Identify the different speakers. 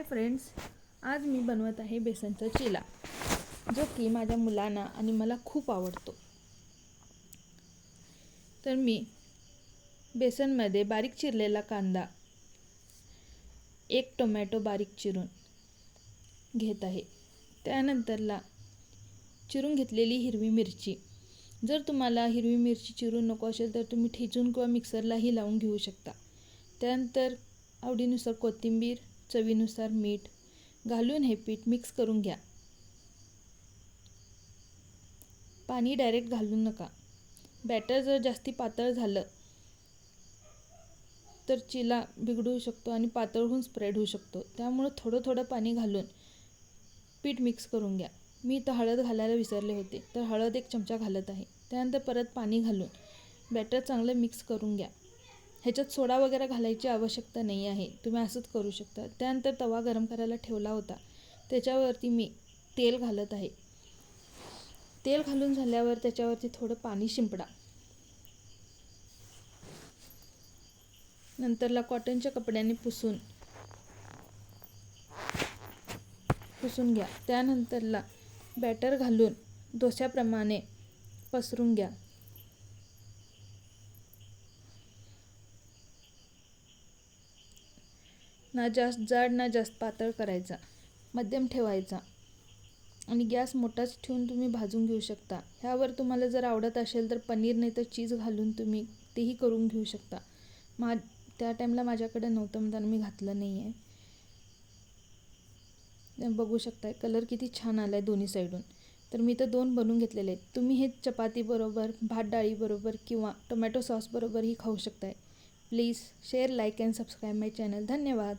Speaker 1: Hi friends, आज मी बनवत आहे बेसनचा चिला, जो की माझ्या मुलांना आणि मला खूप आवडतो। तर मी बेसनमध्ये बारीक चिरलेला कांदा, एक टोमॅटो बारीक चिरून घेत आहे। त्यानंतरला चिरून घेतलेली हिरवी मिरची, जर तुम्हाला हिरवी मिरची चिरून नको असेल तर तुम्ही ठेचून किंवा मिक्सरलाही लावून घेऊ शकता। त्यानंतर आवडीनुसार कोथिंबीर, चवीनुसार मीठ घालून हे पीठ मिक्स करून घ्या। पाणी डायरेक्ट घालू नका। बॅटर जर जास्ती पातळ झालं तर चिला बिघडू शकतो आणि पातळ होऊन स्प्रेड होऊ शकतो। त्यामुळे थोडं पाणी घालून पीठ मिक्स करून घ्या। मी इथं हळद घालायला विसरले होते, तर हळद 1 चमचा घालत आहे। त्यानंतर परत पाणी घालून बॅटर चांगलं मिक्स करून घ्या। ह्याच्यात सोडा वगैरे घालायची आवश्यकता नाही आहे, तुम्ही असंच करू शकता। त्यानंतर तवा गरम करायला ठेवला होता, त्याच्यावरती मी तेल घालत आहे। तेल घालून झाल्यावर त्याच्यावरती थोडं पाणी शिंपडा। नंतरला कॉटनच्या कपड्याने पुसून घ्या। त्यानंतरला बॅटर घालून डोस्याप्रमाणे पसरून घ्या। ना जास्त जाड ना जास्त पातळ करायचा, मध्यम ठेवायचा आणि गॅस मोठाच ठेवून तुम्ही भाजून घेऊ शकता। ह्यावर तुम्हाला जर आवडत असेल तर पनीर नाही तर चीज घालून तुम्ही तेही करून घेऊ शकता। त्या टाइमला माझ्याकडे नव्हतं म्हणून मी घातलं नाही आहे। बघू शकता कलर किती छान आलाय दोन्ही साइडून। तर मी तर 2 बनवून घेतलेले आहेत। तुम्ही हे चपाती बरोबर, भात डाळी बरोबर किंवा टोमॅटो सॉस बरोबरही खाऊ शकताय। Please share, like and subscribe my channel. धन्यवाद।